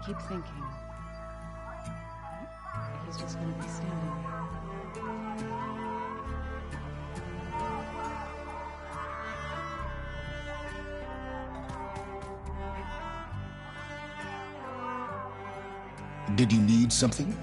keep thinking that he's just gonna be standing there. Did you need something?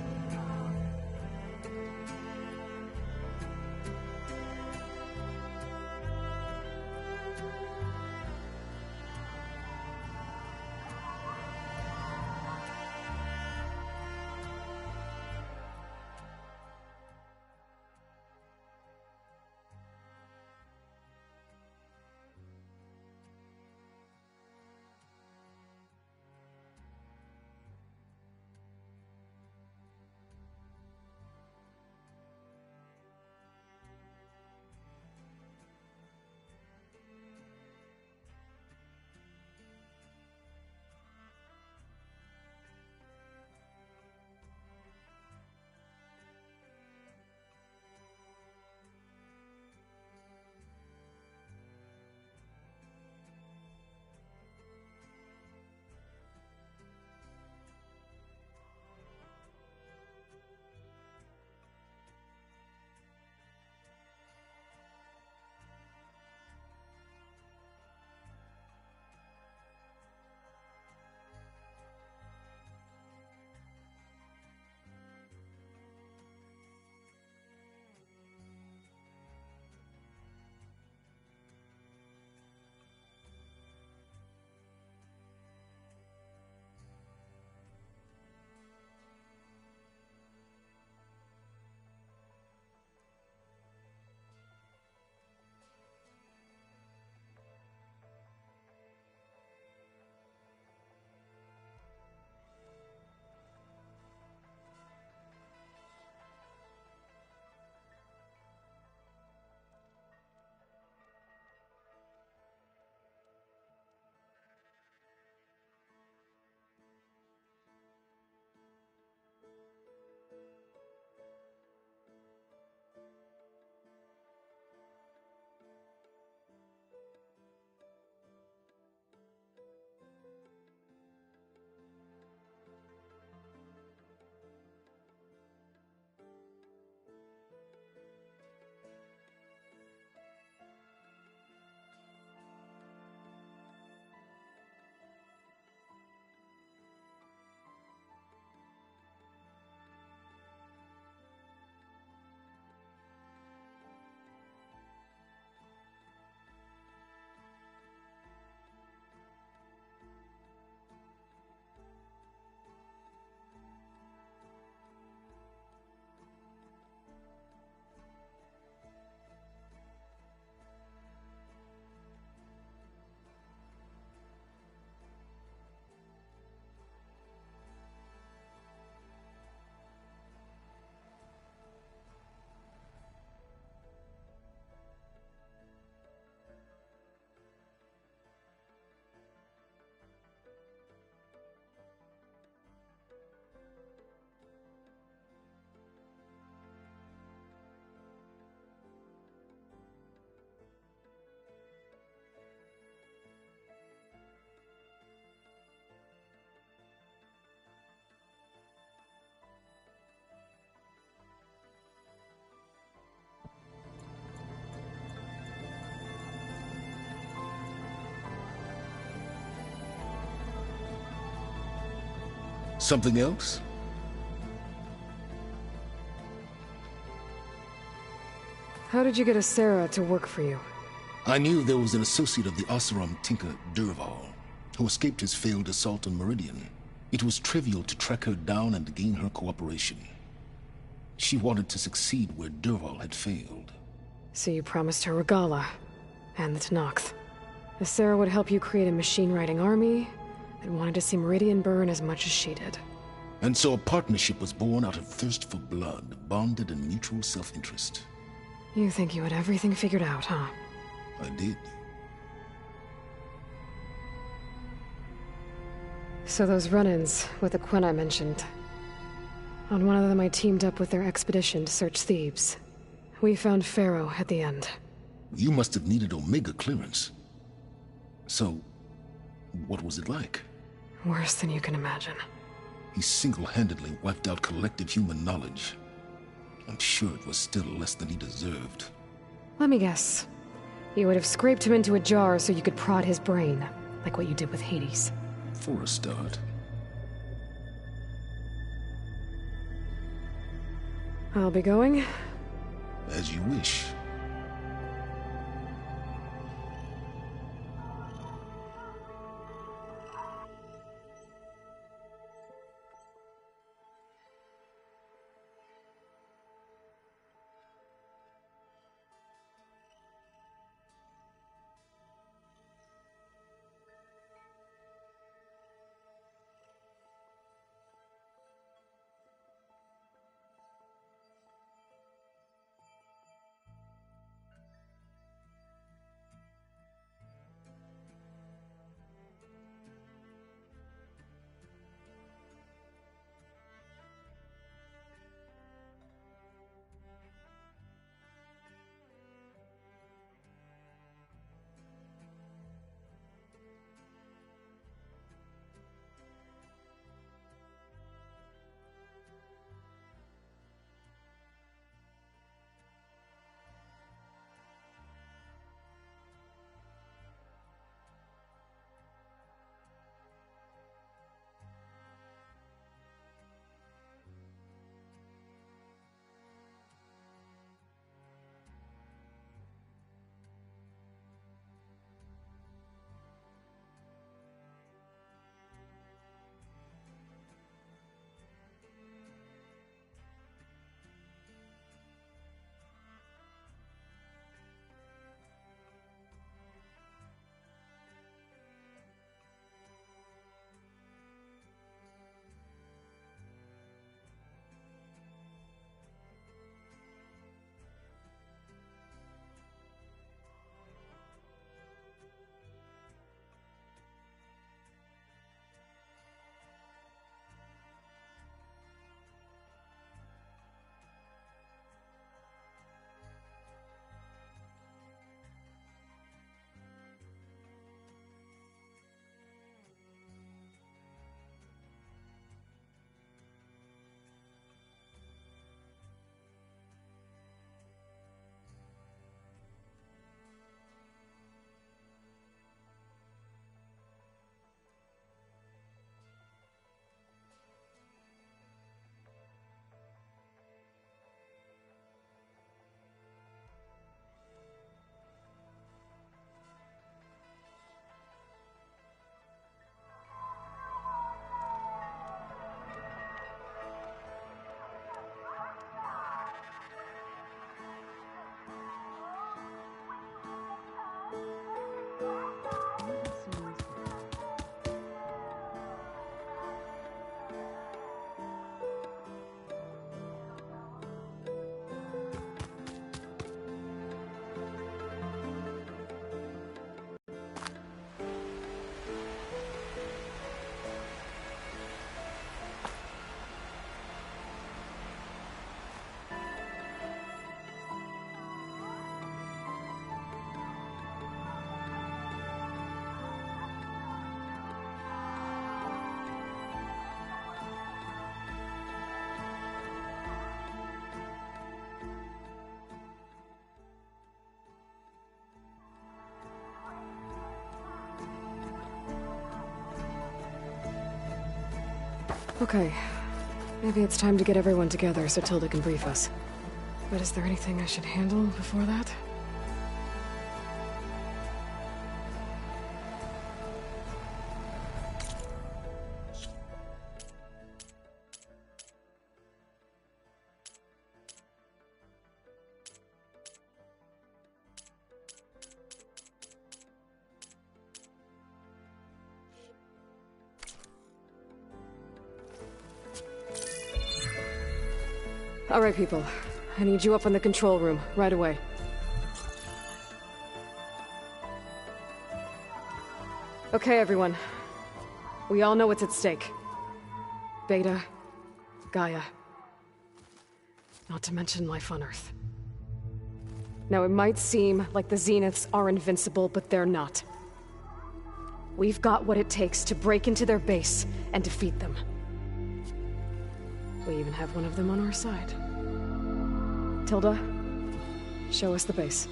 Something else? How did you get Sarah to work for you? I knew there was an associate of the Oseram tinker, Durval, who escaped his failed assault on Meridian. It was trivial to track her down and gain her cooperation. She wanted to succeed where Durval had failed. So you promised her Regala, and the Tenakth. If Sarah would help you create a machine-riding army, and wanted to see Meridian burn as much as she did. And so a partnership was born out of thirst for blood, bonded in mutual self-interest. You think you had everything figured out, huh? I did. So those run-ins with the Quen I mentioned. On one of them I teamed up with their expedition to search Thebes. We found Pharaoh at the end. You must have needed Omega clearance. So, what was it like? Worse than you can imagine. He single-handedly wiped out collective human knowledge. I'm sure it was still less than he deserved. Let me guess. You would have scraped him into a jar so you could prod his brain, like what you did with Hades. For a start. I'll be going. As you wish. Okay. Maybe it's time to get everyone together so Tilda can brief us. But is there anything I should handle before that? All right, people. I need you up in the control room, right away. Okay, everyone. We all know what's at stake. Beta, Gaia. Not to mention life on Earth. Now, it might seem like the Zeniths are invincible, but they're not. We've got what it takes to break into their base and defeat them. We even have one of them on our side. Tilda, show us the base.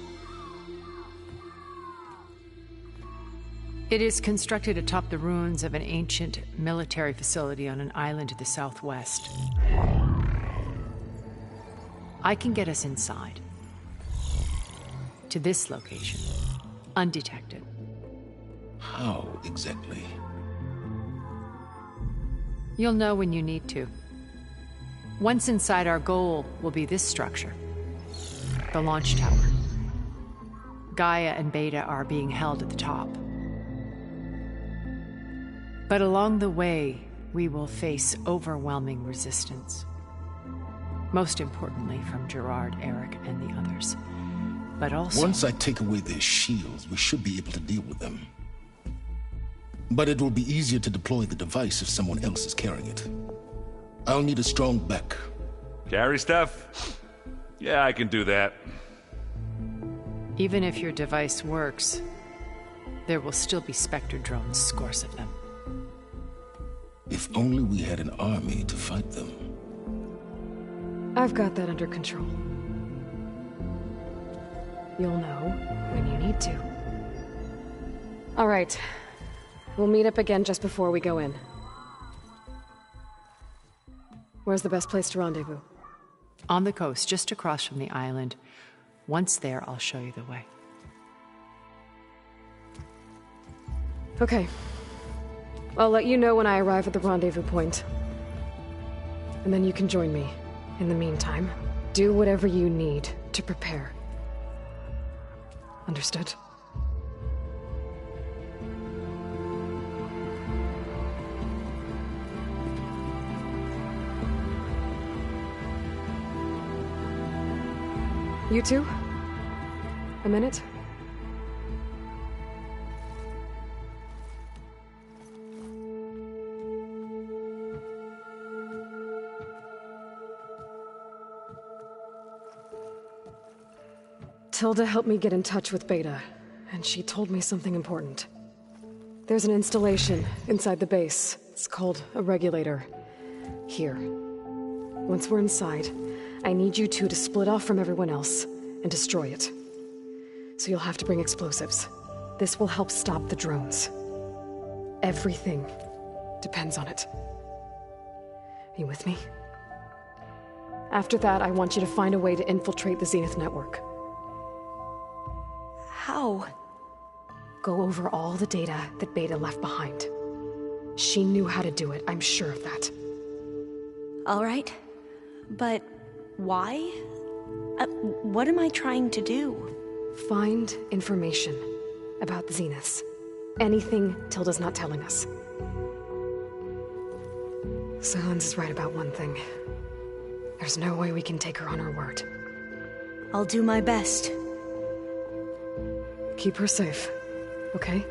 It is constructed atop the ruins of an ancient military facility on an island to the southwest. I can get us inside. To this location, undetected. How exactly? You'll know when you need to. Once inside, our goal will be this structure. The launch tower. Gaia and Beta are being held at the top. But along the way, we will face overwhelming resistance. Most importantly from Gerard, Eric, and the others. But also... Once I take away their shields, we should be able to deal with them. But it will be easier to deploy the device if someone else is carrying it. I'll need a strong back. Carry stuff? Yeah, I can do that. Even if your device works, there will still be Spectre drones, scores of them. If only we had an army to fight them. I've got that under control. You'll know when you need to. All right. We'll meet up again just before we go in. Where's the best place to rendezvous? On the coast, just across from the island. Once there, I'll show you the way. Okay. I'll let you know when I arrive at the rendezvous point. And then you can join me. In the meantime, do whatever you need to prepare. Understood? You two? A minute? Tilda helped me get in touch with Beta, and she told me something important. There's an installation inside the base. It's called a regulator. Here. Once we're inside, I need you two to split off from everyone else and destroy it. So you'll have to bring explosives. This will help stop the drones. Everything depends on it. Are you with me? After that, I want you to find a way to infiltrate the Zenith network. How? Go over all the data that Beta left behind. She knew how to do it, I'm sure of that. All right. But why? What am I trying to do? Find information about the Zeniths. Anything Tilda's not telling us. Silence is right about one thing. There's no way we can take her on her word. I'll do my best. Keep her safe, okay?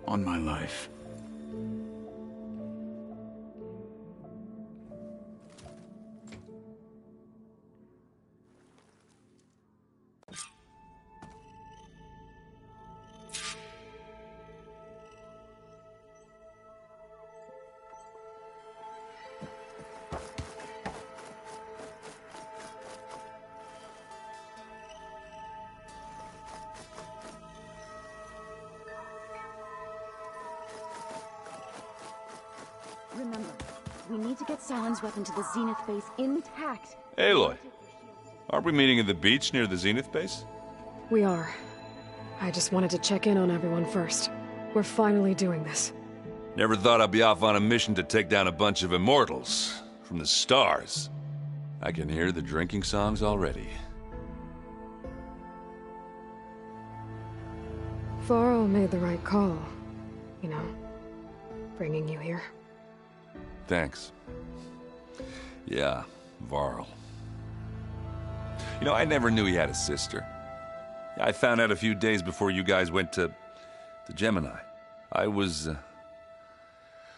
On my life. Remember, we need to get Silent's weapon to the Zenith base intact. Aloy, aren't we meeting at the beach near the Zenith base? We are. I just wanted to check in on everyone first. We're finally doing this. Never thought I'd be off on a mission to take down a bunch of immortals from the stars. I can hear the drinking songs already. Varl made the right call. You know, bringing you here. Thanks. Yeah, Varl. You know, I never knew he had a sister. I found out a few days before you guys went to Gemini. I was,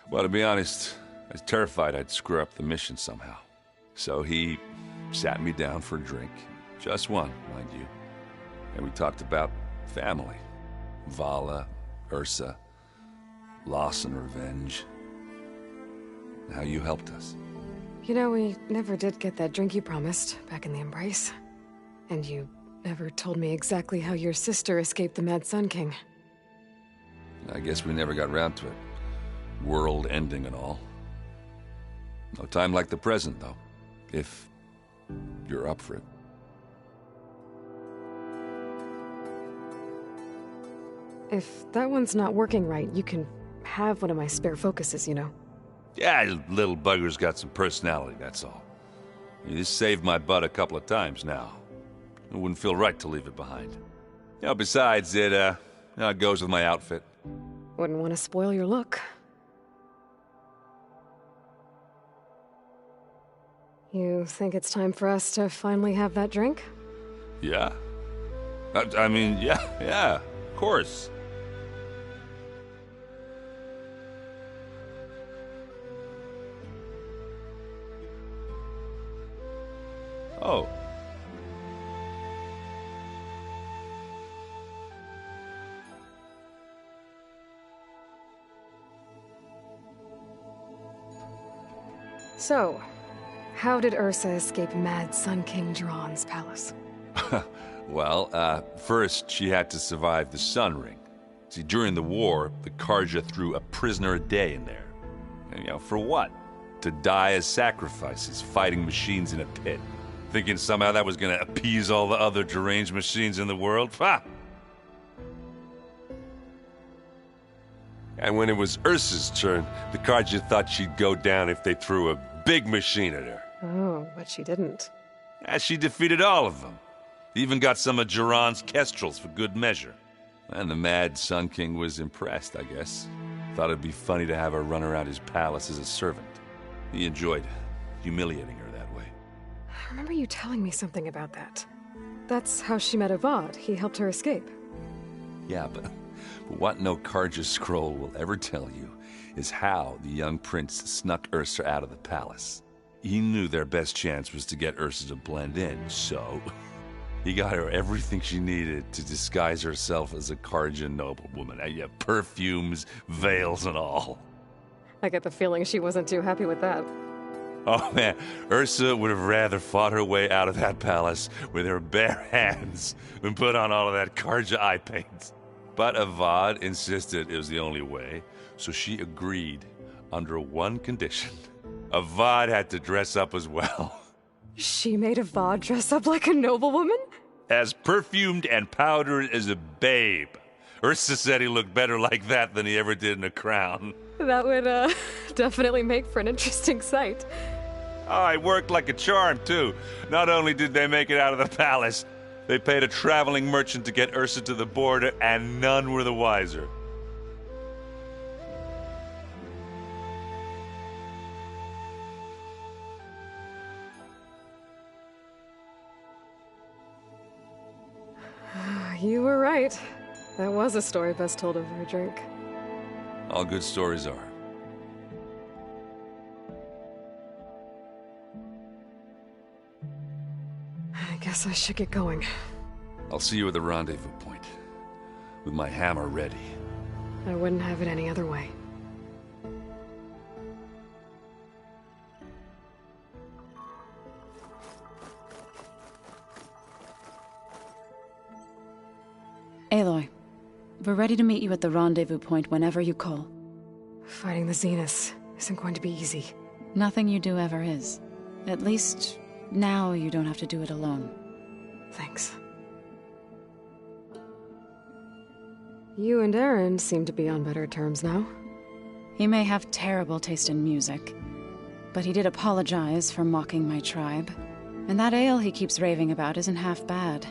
well, to be honest, I was terrified I'd screw up the mission somehow. So he sat me down for a drink. Just one, mind you. And we talked about family. Vala, Ursa, loss and revenge. how you helped us. You know, we never did get that drink you promised back in the Embrace. And you never told me exactly how your sister escaped the Mad Sun King. I guess we never got round to it. World ending and all. No time like the present, though. If you're up for it. If that one's not working right, you can have one of my spare focuses, you know. Yeah, little bugger's got some personality, that's all. You saved my butt a couple of times now. It wouldn't feel right to leave it behind. You know, besides, it goes with my outfit. Wouldn't want to spoil your look. You think it's time for us to finally have that drink? Yeah? I mean, yeah, of course. Oh. So, how did Ursa escape Mad Sun King Jiran's palace? Well, first she had to survive the Sun Ring. See, during the war, the Karja threw a prisoner a day in there. And, you know, for what? To die as sacrifices, fighting machines in a pit. Thinking somehow that was gonna appease all the other deranged machines in the world? Ha! And when it was Ursa's turn, the Karja thought she'd go down if they threw a big machine at her. Oh, but she didn't. And she defeated all of them. Even got some of Jiran's kestrels for good measure. And the Mad Sun King was impressed, I guess. Thought it'd be funny to have her run around his palace as a servant. He enjoyed humiliating her that way. I remember you telling me something about that. That's how she met Avad. He helped her escape. Yeah, but what no Karja scroll will ever tell you is how the young prince snuck Ursa out of the palace. He knew their best chance was to get Ursa to blend in, so he got her everything she needed to disguise herself as a Karja noblewoman. Yeah, perfumes, veils, and all. I get the feeling she wasn't too happy with that. Oh man, Ursa would have rather fought her way out of that palace with her bare hands than put on all of that Karja eye paint. But Avad insisted it was the only way, so she agreed under one condition. Avad had to dress up as well. She made Avad dress up like a noblewoman? As perfumed and powdered as a babe. Ursa said he looked better like that than he ever did in a crown. That would, definitely make for an interesting sight. Oh, it worked like a charm, too. Not only did they make it out of the palace, they paid a traveling merchant to get Ursa to the border, and none were the wiser. You were right. That was a story best told over a drink. All good stories are. I guess I should get going. I'll see you at the rendezvous point, with my hammer ready. I wouldn't have it any other way. Aloy, we're ready to meet you at the rendezvous point whenever you call. Fighting the Zeniths isn't going to be easy. Nothing you do ever is. At least, now you don't have to do it alone. Thanks. You and Aaron seem to be on better terms now. He may have terrible taste in music, but he did apologize for mocking my tribe. And that ale he keeps raving about isn't half bad.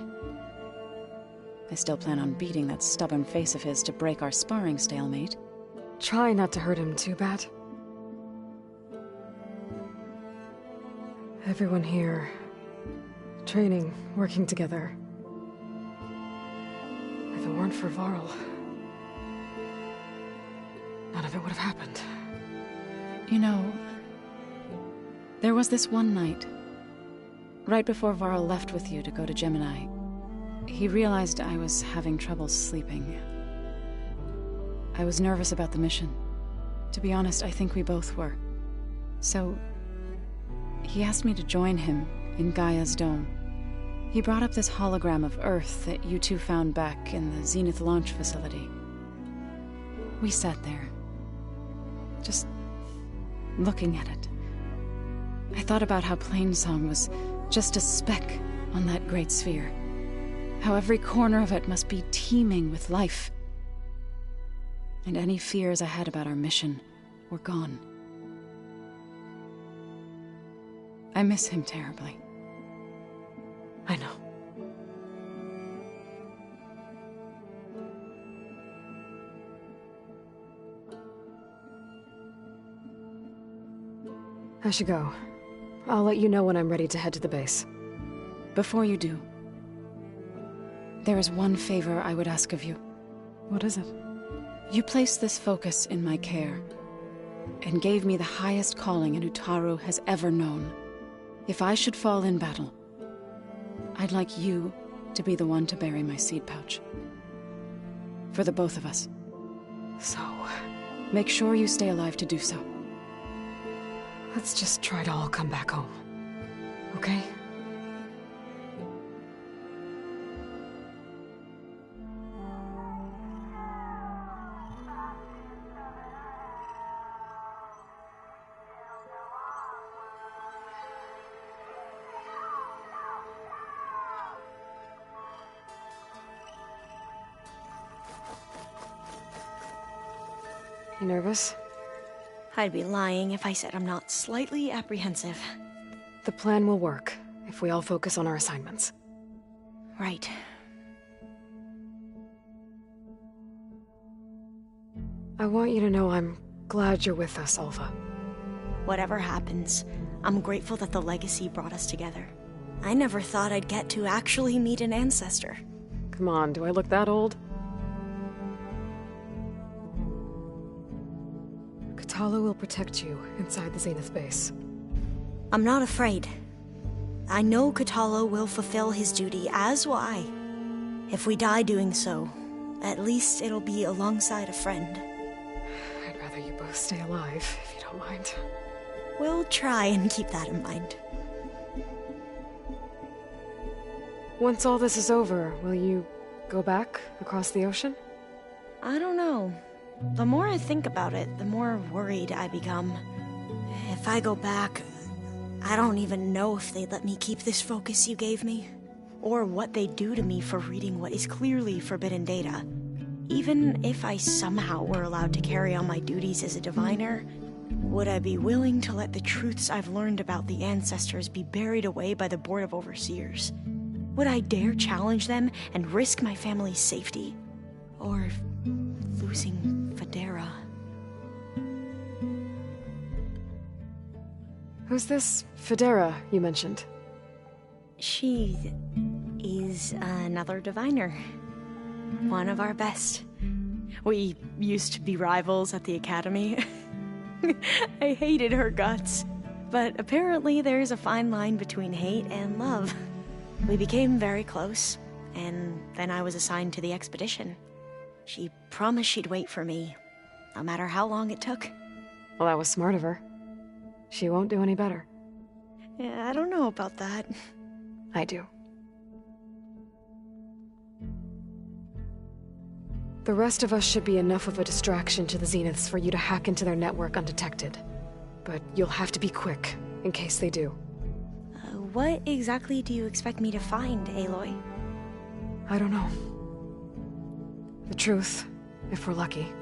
I still plan on beating that stubborn face of his to break our sparring stalemate. Try not to hurt him too bad. Everyone here, training, working together. If it weren't for Varl, none of it would have happened. You know, there was this one night, right before Varl left with you to go to Gemini. He realized I was having trouble sleeping. I was nervous about the mission. To be honest, I think we both were. So, he asked me to join him in Gaia's dome. He brought up this hologram of Earth that you two found back in the Zenith launch facility. We sat there, just looking at it. I thought about how Plainsong was just a speck on that great sphere. How every corner of it must be teeming with life. And any fears I had about our mission were gone. I miss him terribly. I know. I should go. I'll let you know when I'm ready to head to the base. Before you do, there is one favor I would ask of you. What is it? You placed this focus in my care, and gave me the highest calling an Utaru has ever known. If I should fall in battle, I'd like you to be the one to bury my seed pouch. For the both of us. So, make sure you stay alive to do so. let's just try to all come back home. Okay? You nervous? I'd be lying if I said I'm not slightly apprehensive. The plan will work if we all focus on our assignments. Right. I want you to know I'm glad you're with us, Alva. Whatever happens, I'm grateful that the legacy brought us together. I never thought I'd get to actually meet an ancestor. Come on, do I look that old? Katala will protect you inside the Zenith base. I'm not afraid. I know Katala will fulfill his duty, as will I. If we die doing so, at least it'll be alongside a friend. I'd rather you both stay alive, if you don't mind. We'll try and keep that in mind. Once all this is over, will you go back across the ocean? I don't know. The more I think about it, the more worried I become. If I go back, I don't even know if they'd let me keep this focus you gave me, or what they'd do to me for reading what is clearly forbidden data. Even if I somehow were allowed to carry on my duties as a diviner, would I be willing to let the truths I've learned about the ancestors be buried away by the Board of Overseers? Would I dare challenge them and risk my family's safety? Or losing Federa? Who's this Federa you mentioned? She is another diviner. One of our best. We used to be rivals at the academy. I hated her guts. But apparently there's a fine line between hate and love. We became very close, and then I was assigned to the expedition. She promised she'd wait for me, no matter how long it took. Well, that was smart of her. She won't do any better. Yeah, I don't know about that. I do. The rest of us should be enough of a distraction to the Zeniths for you to hack into their network undetected. But you'll have to be quick, in case they do. What exactly do you expect me to find, Aloy? I don't know. The truth, if we're lucky.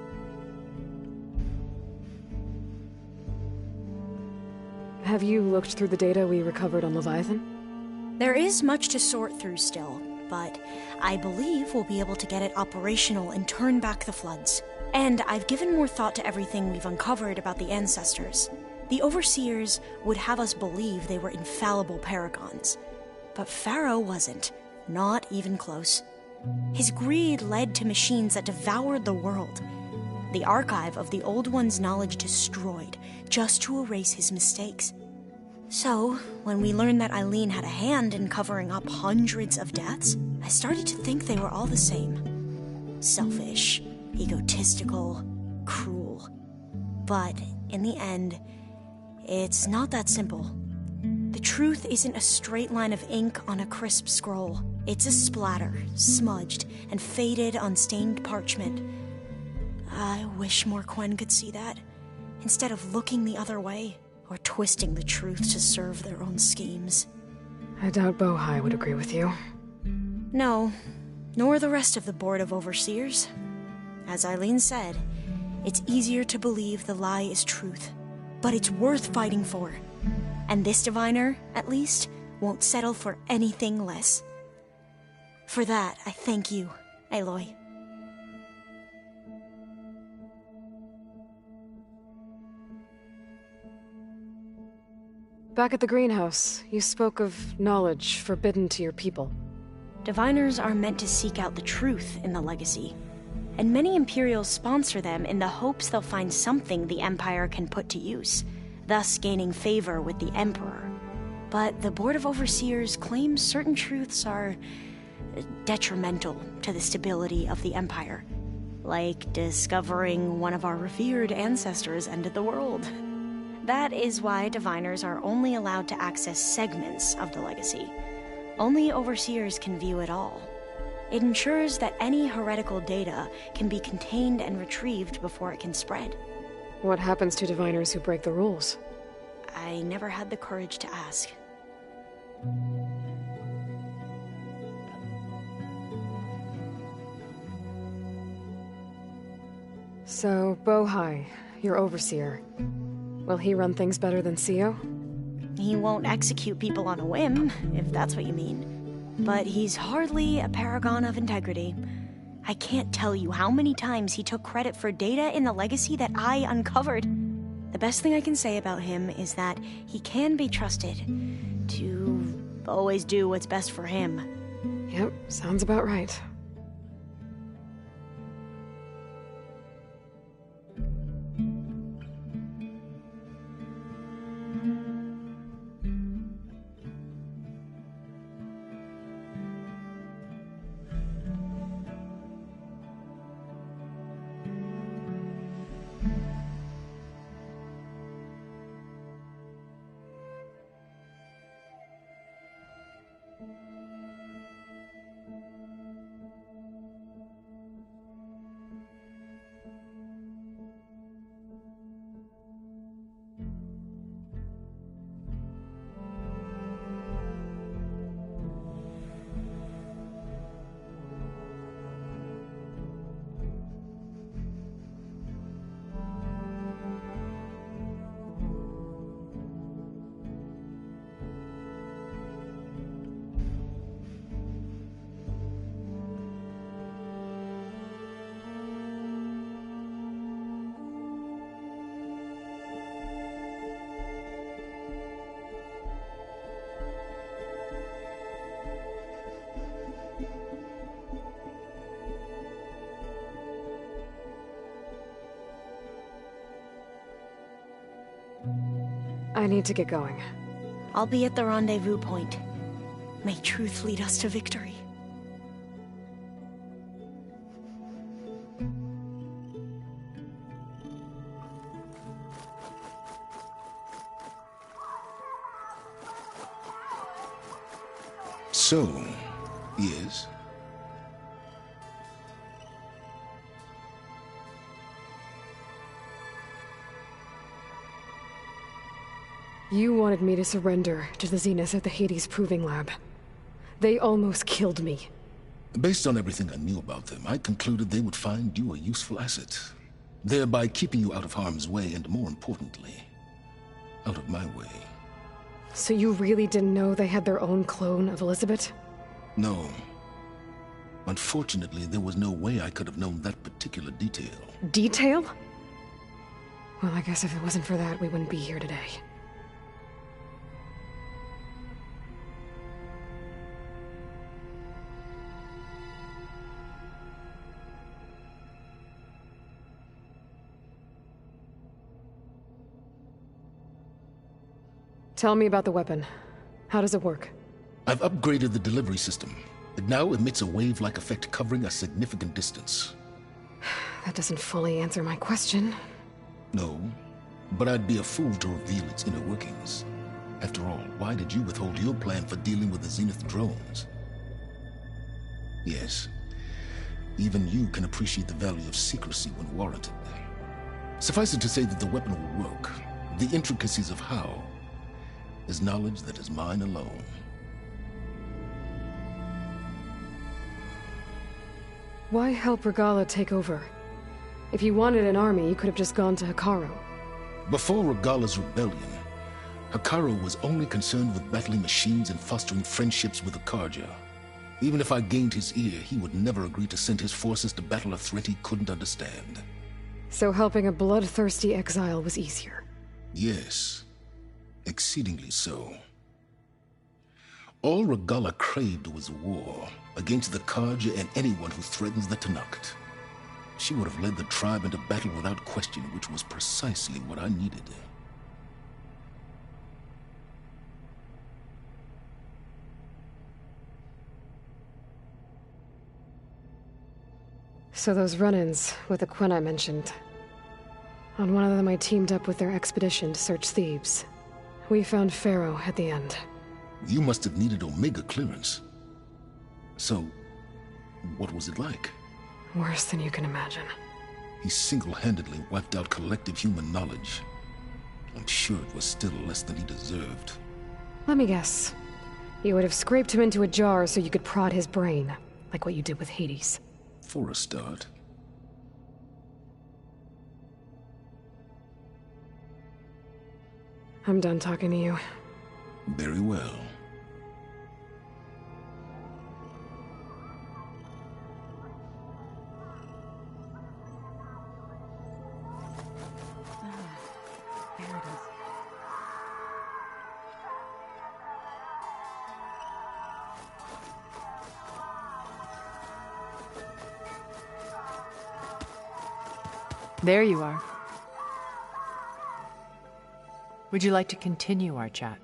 Have you looked through the data we recovered on Leviathan? There is much to sort through still, but I believe we'll be able to get it operational and turn back the floods. And I've given more thought to everything we've uncovered about the ancestors. The Overseers would have us believe they were infallible paragons. But Pharaoh wasn't, not even close. His greed led to machines that devoured the world. The archive of the Old One's knowledge destroyed, just to erase his mistakes. So, when we learned that Eileen had a hand in covering up hundreds of deaths, I started to think they were all the same. Selfish, egotistical, cruel. But, in the end, It's not that simple. The truth isn't a straight line of ink on a crisp scroll. It's a splatter, smudged, and faded on stained parchment. I wish more Quen could see that, instead of looking the other way, or twisting the truth to serve their own schemes. I doubt Bohai would agree with you. No, nor the rest of the Board of Overseers. As Eileen said, it's easier to believe the lie is truth, but it's worth fighting for. And this diviner, at least, won't settle for anything less. For that, I thank you, Aloy. Back at the greenhouse, you spoke of knowledge forbidden to your people. Diviners are meant to seek out the truth in the legacy, and many Imperials sponsor them in the hopes they'll find something the Empire can put to use, thus gaining favor with the Emperor. But the Board of Overseers claims certain truths are detrimental to the stability of the Empire, like discovering one of our revered ancestors ended the world. That is why diviners are only allowed to access segments of the legacy. Only Overseers can view it all. It ensures that any heretical data can be contained and retrieved before it can spread. What happens to diviners who break the rules? I never had the courage to ask. So, Bohai, your overseer, will he run things better than Sio? He won't execute people on a whim, if that's what you mean. But he's hardly a paragon of integrity. I can't tell you how many times he took credit for data in the legacy that I uncovered. The best thing I can say about him is that he can be trusted to always do what's best for him. Yep, sounds about right. I need to get going. I'll be at the rendezvous point. May truth lead us to victory. So, yes? You wanted me to surrender to the Zeniths at the Hades Proving Lab. They almost killed me. Based on everything I knew about them, I concluded they would find you a useful asset, thereby keeping you out of harm's way and, more importantly, out of my way. So you really didn't know they had their own clone of Elizabeth? No. Unfortunately, there was no way I could have known that particular detail. Detail? Well, I guess if it wasn't for that, we wouldn't be here today. Tell me about the weapon. How does it work? I've upgraded the delivery system. It now emits a wave-like effect covering a significant distance. That doesn't fully answer my question. No, But I'd be a fool to reveal its inner workings. After all, why did you withhold your plan for dealing with the Zenith drones? Yes, even you can appreciate the value of secrecy when warranted. Suffice it to say that the weapon will work. The intricacies of how is knowledge that is mine alone. Why help Regala take over? If you wanted an army, you could have just gone to Hikaru. Before Regala's rebellion, Hikaru was only concerned with battling machines and fostering friendships with the Karja. Even if I gained his ear, he would never agree to send his forces to battle a threat he couldn't understand. So helping a bloodthirsty exile was easier? Yes, exceedingly so. All Regala craved was war against the Karja and anyone who threatens the Tanakh. She would have led the tribe into battle without question, which was precisely what I needed. So those run-ins with the Quen I mentioned. On one of them I teamed up with their expedition to search Thebes. We found Pharaoh at the end. You must have needed Omega clearance. So, what was it like? Worse than you can imagine. He single-handedly wiped out collective human knowledge. I'm sure it was still less than he deserved. Let me guess. You would have scraped him into a jar so you could prod his brain, like what you did with Hades. For a start. I'm done talking to you. Very well. There you are. Would you like to continue our chat?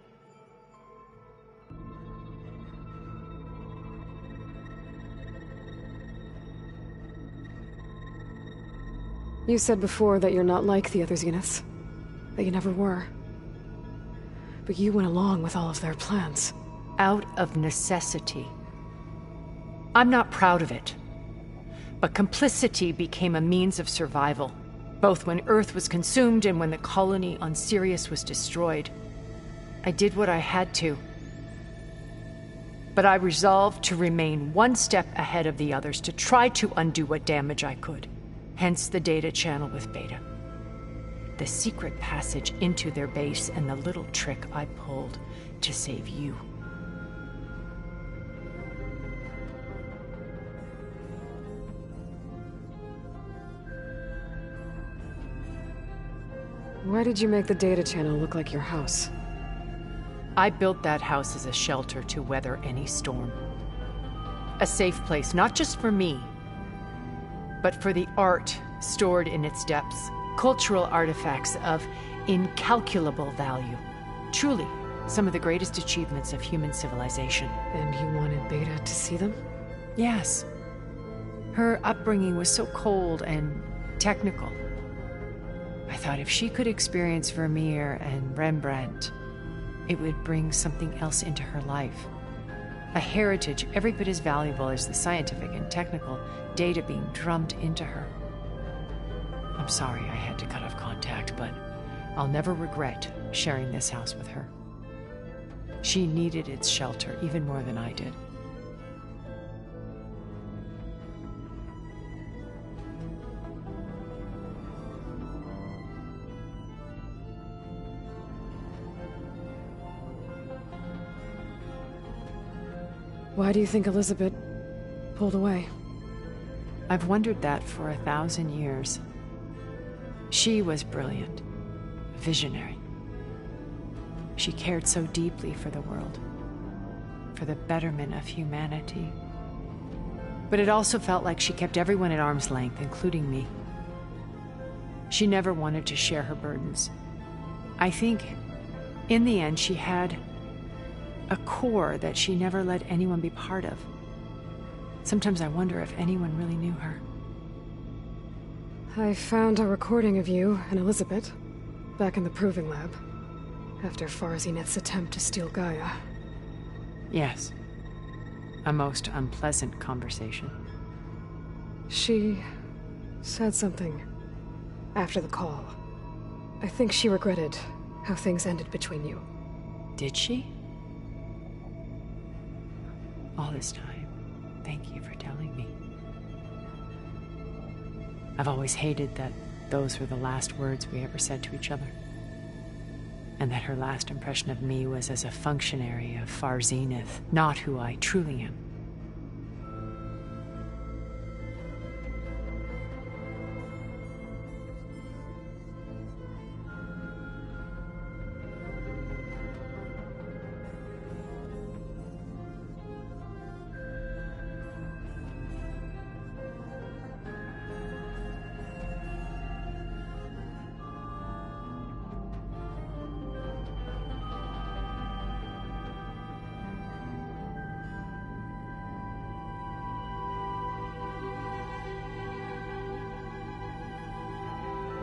You said before that you're not like the other Zeniths. That you never were. But you went along with all of their plans. Out of necessity. I'm not proud of it. But complicity became a means of survival, both when Earth was consumed and when the colony on Sirius was destroyed. I did what I had to. But I resolved to remain one step ahead of the others, to try to undo what damage I could. Hence the data channel with Beta. The secret passage into their base and the little trick I pulled to save you. Why did you make the data channel look like your house? I built that house as a shelter to weather any storm. A safe place, not just for me, but for the art stored in its depths. Cultural artifacts of incalculable value. Truly, some of the greatest achievements of human civilization. And you wanted Beta to see them? Yes. Her upbringing was so cold and technical. I thought if she could experience Vermeer and Rembrandt, it would bring something else into her life. A heritage every bit as valuable as the scientific and technical data being drummed into her. I'm sorry I had to cut off contact, but I'll never regret sharing this house with her. She needed its shelter even more than I did. Why do you think Elizabeth pulled away? I've wondered that for 1,000 years. She was brilliant, visionary. She cared so deeply for the world, for the betterment of humanity. But it also felt like she kept everyone at arm's length, including me. She never wanted to share her burdens. I think, in the end, she had a core that she never let anyone be part of. Sometimes I wonder if anyone really knew her. I found a recording of you and Elizabeth. Back in the Proving Lab, after Farzineth's attempt to steal Gaia. Yes. A most unpleasant conversation. She said something after the call. I think she regretted how things ended between you. Did she? All this time, thank you for telling me. I've always hated that those were the last words we ever said to each other. And that her last impression of me was as a functionary of Farzineth, not who I truly am.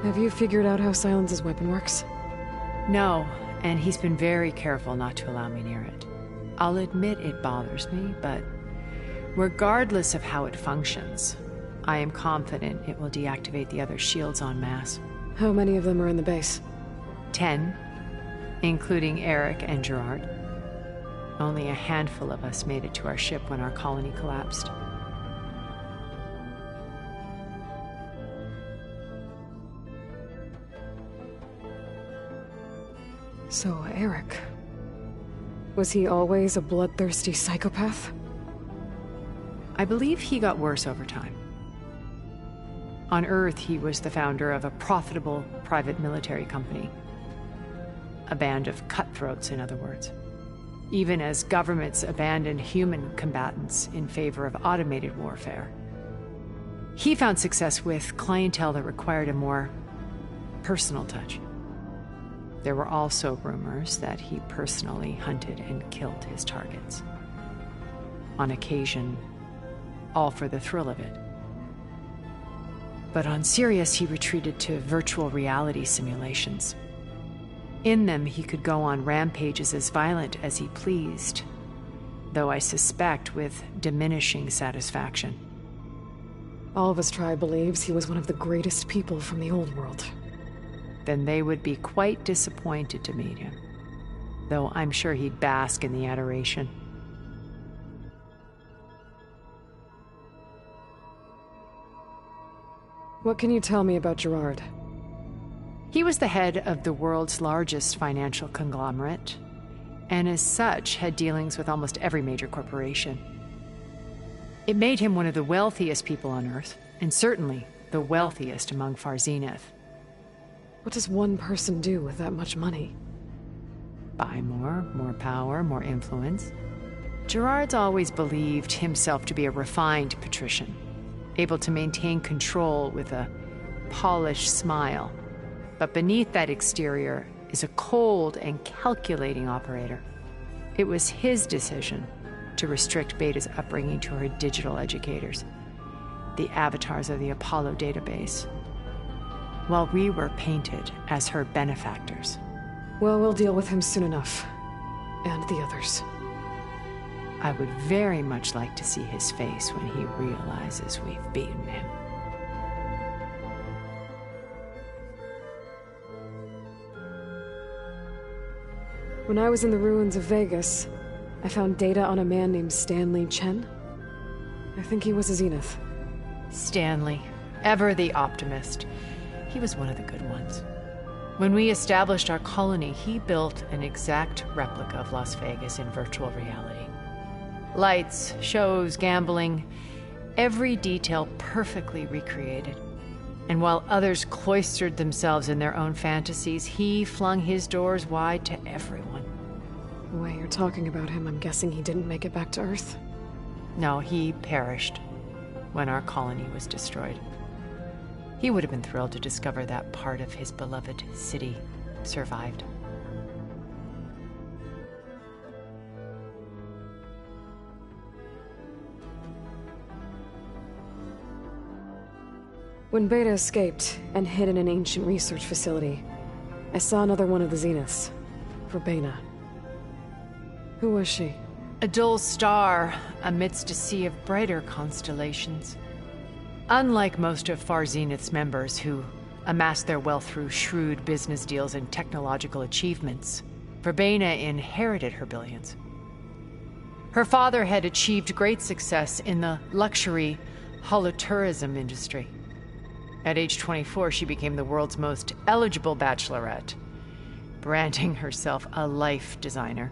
Have you figured out how Silence's weapon works? No, and he's been very careful not to allow me near it. I'll admit it bothers me, but regardless of how it functions, I am confident it will deactivate the other shields en masse. How many of them are in the base? 10, including Eric and Gerard. Only a handful of us made it to our ship when our colony collapsed. So, Eric... was he always a bloodthirsty psychopath? I believe he got worse over time. On Earth, he was the founder of a profitable private military company. A band of cutthroats, in other words. Even as governments abandoned human combatants in favor of automated warfare. He found success with clientele that required a more personal touch. There were also rumors that he personally hunted and killed his targets. On occasion, all for the thrill of it. But on Sirius, he retreated to virtual reality simulations. In them, he could go on rampages as violent as he pleased, though I suspect with diminishing satisfaction. All of his tribe believes he was one of the greatest people from the old world. Then they would be quite disappointed to meet him, though I'm sure he'd bask in the adoration. What can you tell me about Gerard? He was the head of the world's largest financial conglomerate, and as such had dealings with almost every major corporation. It made him one of the wealthiest people on Earth, and certainly the wealthiest among Farzineth. What does one person do with that much money? Buy more power, more influence. Gerard's always believed himself to be a refined patrician, able to maintain control with a polished smile. But beneath that exterior is a cold and calculating operator. It was his decision to restrict Beta's upbringing to her digital educators, the avatars of the Apollo database, while we were painted as her benefactors. Well, we'll deal with him soon enough. And the others. I would very much like to see his face when he realizes we've beaten him. When I was in the ruins of Vegas, I found data on a man named Stanley Chen. I think he was a Zenith. Stanley, ever the optimist. He was one of the good ones. When we established our colony, he built an exact replica of Las Vegas in virtual reality. Lights, shows, gambling, every detail perfectly recreated. And while others cloistered themselves in their own fantasies, he flung his doors wide to everyone. The way you're talking about him, I'm guessing he didn't make it back to Earth? No, he perished when our colony was destroyed. He would have been thrilled to discover that part of his beloved city survived. When Beta escaped and hid in an ancient research facility, I saw another one of the Zeniths. Verbena. Who was she? A dull star amidst a sea of brighter constellations. Unlike most of Far Zenith's members who amassed their wealth through shrewd business deals and technological achievements, Verbena inherited her billions. Her father had achieved great success in the luxury holotourism industry. At age 24, she became the world's most eligible bachelorette, branding herself a life designer.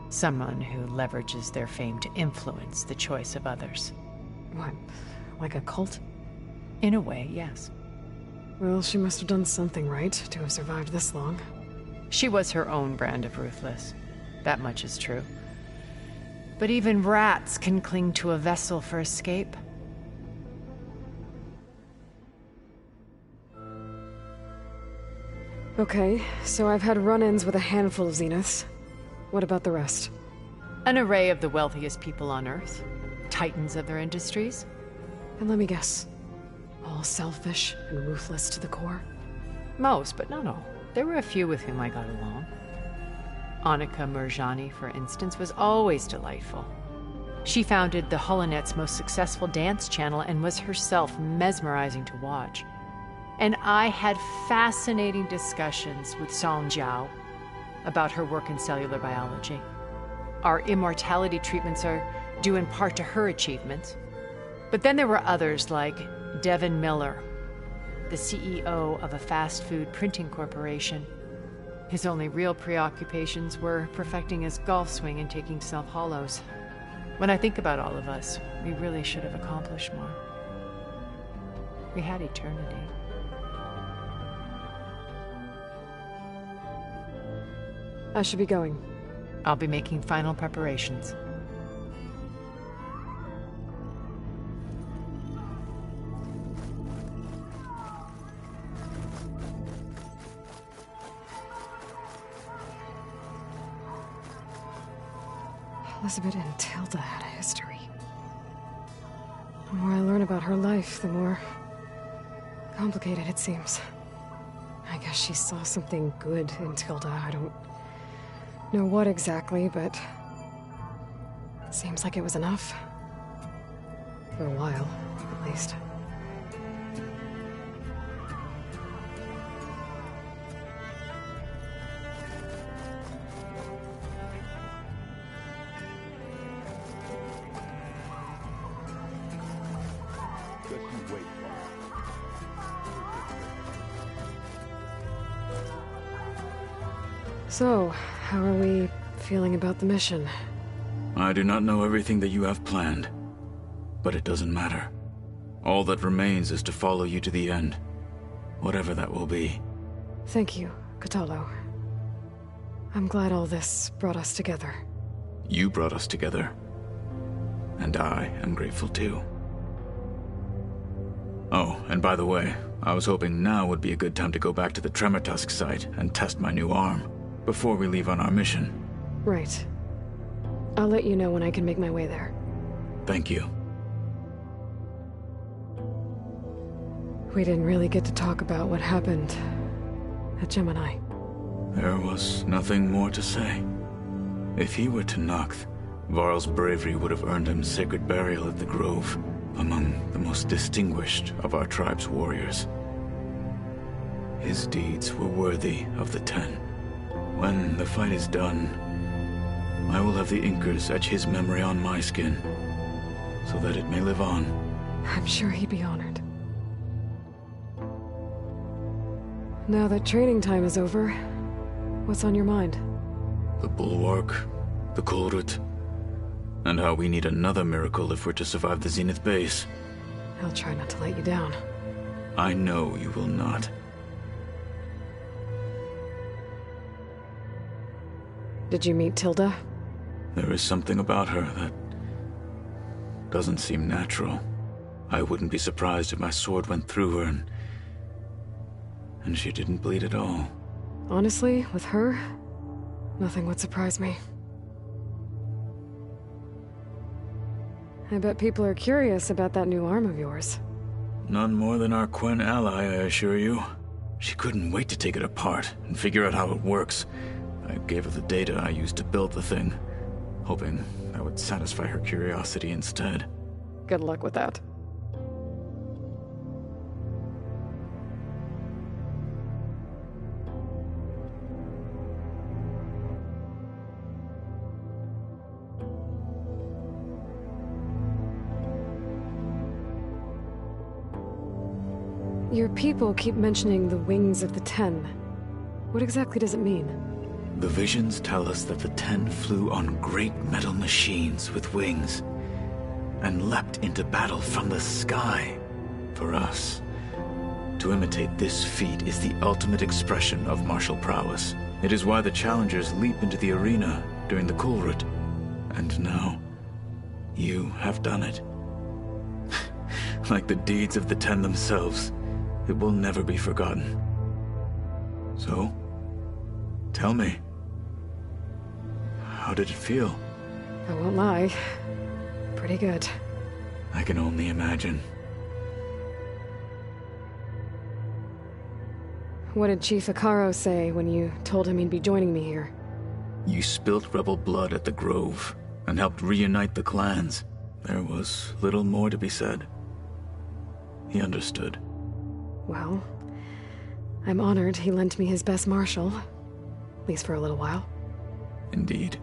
Someone who leverages their fame to influence the choice of others. What, like a cult? In a way, yes. Well, she must have done something right to have survived this long. She was her own brand of ruthless. That much is true. But even rats can cling to a vessel for escape. Okay, so I've had run-ins with a handful of Zeniths. What about the rest? An array of the wealthiest people on Earth. Titans of their industries. And let me guess. All selfish and ruthless to the core? Most, but not all. There were a few with whom I got along. Annika Murjani, for instance, was always delightful. She founded the Holonet's most successful dance channel and was herself mesmerizing to watch. And I had fascinating discussions with Song Jiao about her work in cellular biology. Our immortality treatments are due in part to her achievements. But then there were others like Devin Miller, the CEO of a fast food printing corporation. His only real preoccupations were perfecting his golf swing and taking self-hollows. When I think about all of us, we really should have accomplished more. We had eternity. I should be going. I'll be making final preparations. Elizabeth and Tilda had a history. The more I learn about her life, the more complicated it seems. I guess she saw something good in Tilda. I don't know what exactly, but it seems like it was enough. For a while, at least. So, how are we feeling about the mission? I do not know everything that you have planned, but it doesn't matter. All that remains is to follow you to the end, whatever that will be. Thank you, Kotallo. I'm glad all this brought us together. You brought us together, and I am grateful too. Oh, and by the way, I was hoping now would be a good time to go back to the Tremortusk site and test my new arm, before we leave on our mission. Right. I'll let you know when I can make my way there. Thank you. We didn't really get to talk about what happened at Gemini. There was nothing more to say. If he were to Noct, Varl's bravery would have earned him sacred burial at the Grove, among the most distinguished of our tribe's warriors. His deeds were worthy of the Ten. When the fight is done, I will have the Inkers etch his memory on my skin, so that it may live on. I'm sure he'd be honored. Now that training time is over, what's on your mind? The Bulwark, the Kulrut, and how we need another miracle if we're to survive the Zenith base. I'll try not to let you down. I know you will not. Did you meet Tilda? There is something about her that doesn't seem natural. I wouldn't be surprised if my sword went through her and she didn't bleed at all. Honestly, with her, nothing would surprise me. I bet people are curious about that new arm of yours. None more than our Quen ally, I assure you. She couldn't wait to take it apart and figure out how it works. I gave her the data I used to build the thing, hoping that would satisfy her curiosity instead. Good luck with that. Your people keep mentioning the wings of the Ten. What exactly does it mean? The visions tell us that the Ten flew on great metal machines with wings, and leapt into battle from the sky. For us, to imitate this feat is the ultimate expression of martial prowess. It is why the challengers leap into the arena during the Kulrut. And now, you have done it. Like the deeds of the Ten themselves, it will never be forgotten. So, tell me, how did it feel? I won't lie. Pretty good. I can only imagine. What did Chief Akaro say when you told him he'd be joining me here? You spilt rebel blood at the Grove, and helped reunite the clans. There was little more to be said. He understood. Well, I'm honored he lent me his best martial. At least for a little while. Indeed.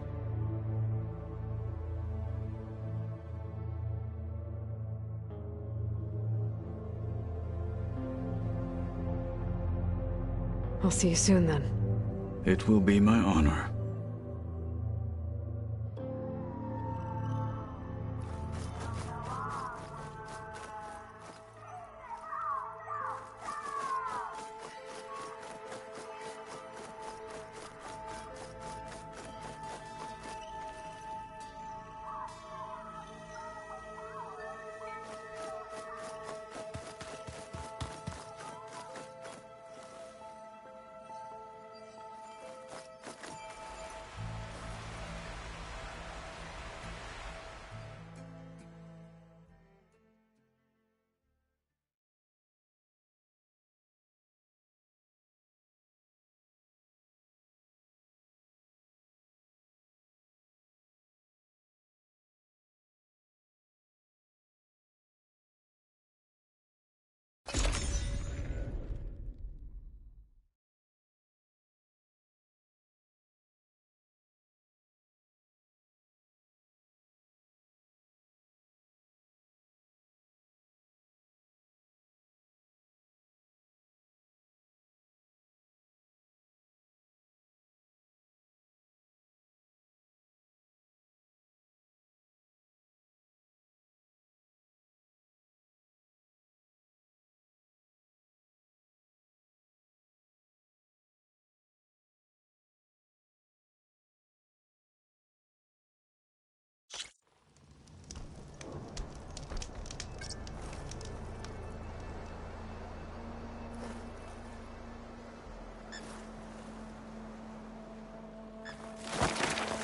I'll see you soon then. It will be my honor.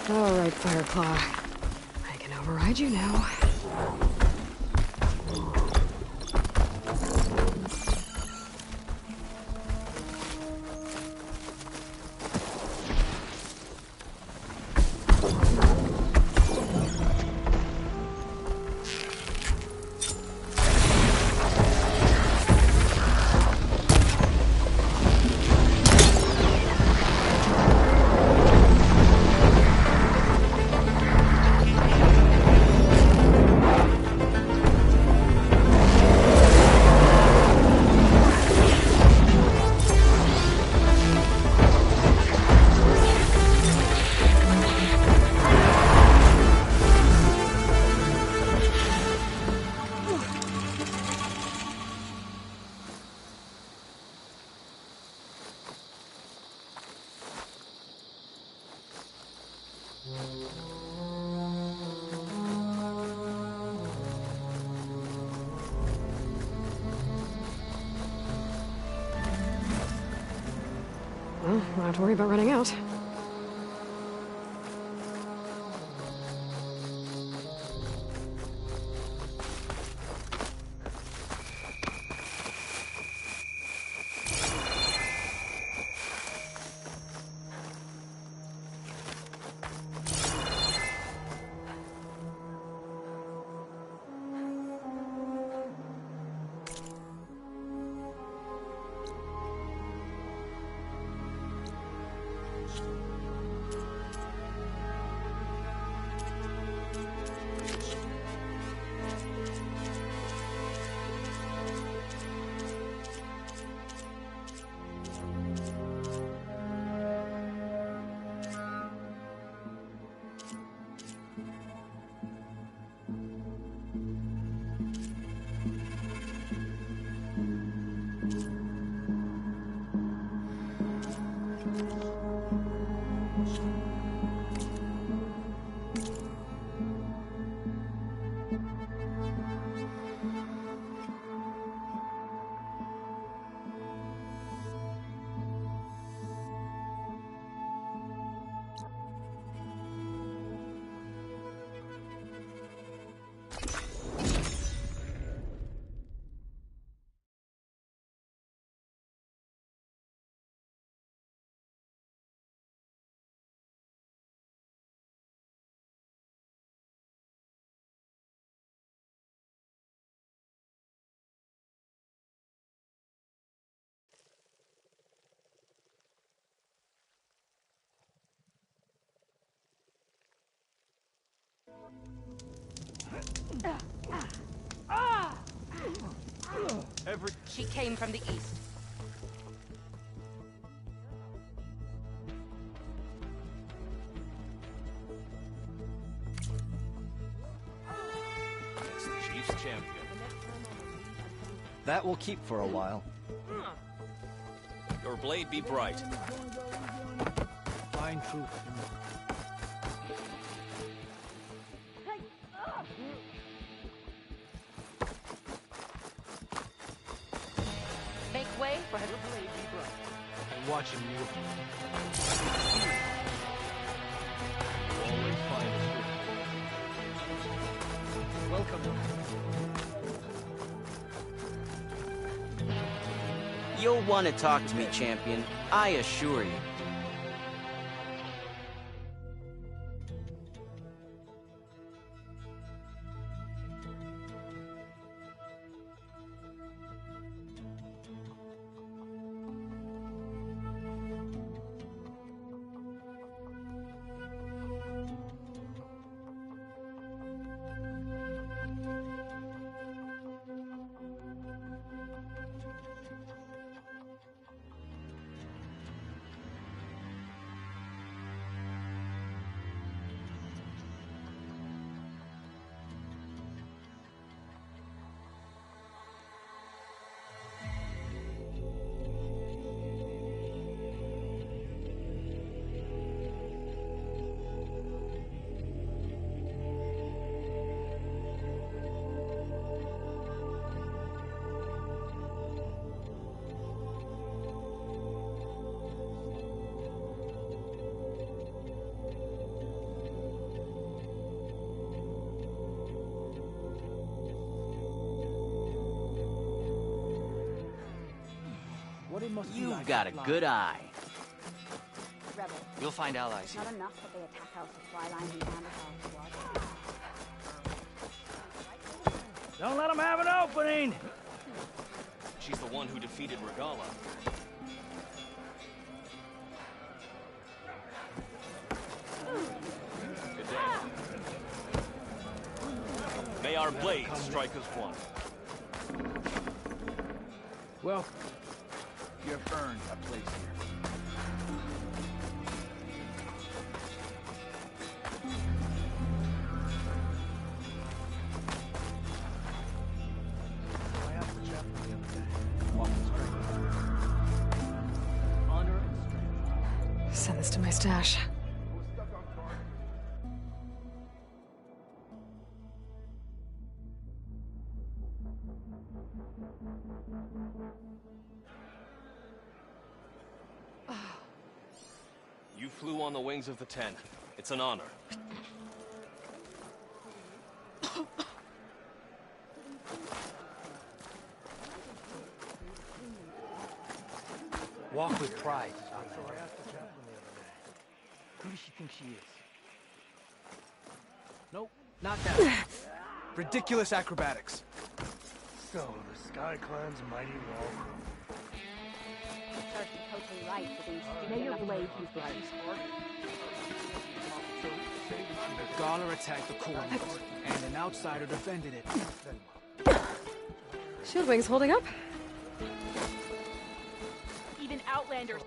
All right, Fireclaw. I can override you now. Well, don't have to worry about running out. She came from the east. It's the Chief's champion. That will keep for a while. Your blade be bright. Fine truth. Make way for her blade be bright. I'm watching you. Always find the truth. Welcome. You'll want to talk to me, champion. I assure you. You've got a good eye. Rebel. You'll find allies here. Not enough that they attack our supply lines and Neanderthal squad. Don't let them have an opening! She's the one who defeated Regala. Good day. May our blades strike as one. Well, you've earned a place here. I asked the chaplain the other day. What was strength? Honor and strength. Send this to my stash. You flew on the wings of the Ten. It's an honor. Walk with pride. I asked the chaplain the other day. Who does she think she is? Nope, not that. Ridiculous acrobatics. So, the Sky Clan's mighty wall. Sergeant totally right for being stupid. May your blade be bright. Gala attacked the coordinates, and an outsider defended it. Shieldwing's holding up? Even Outlanders.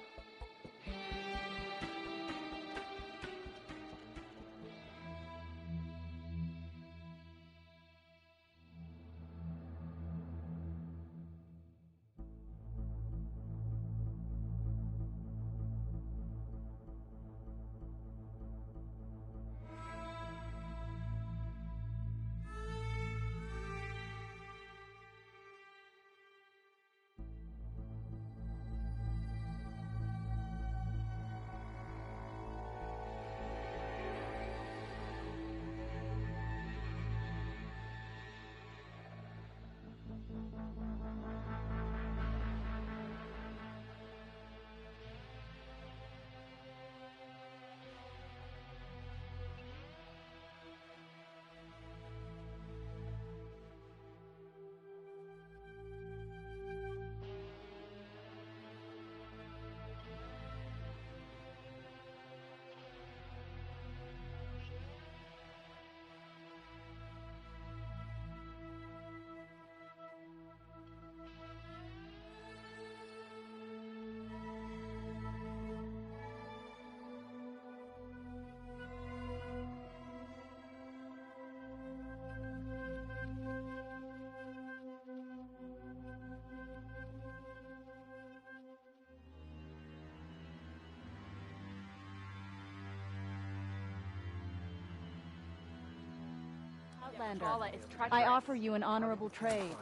Outlander, is treacherous. I offer you an honorable trade.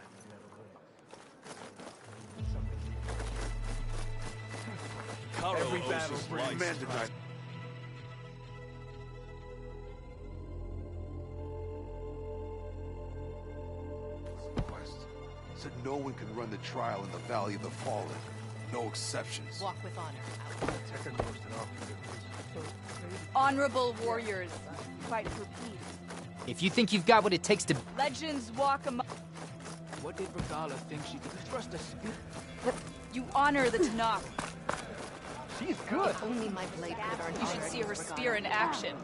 Every battle brings men to die. Said no one can run the trial in the Valley of the Fallen. No exceptions. Walk with honor. Honorable warriors, fight for peace. If you think you've got what it takes to... Legends walk among... What did Regala think she could trust a spear? You honor the Tanakh. She's good. Only my blade could have You should see her spear in action.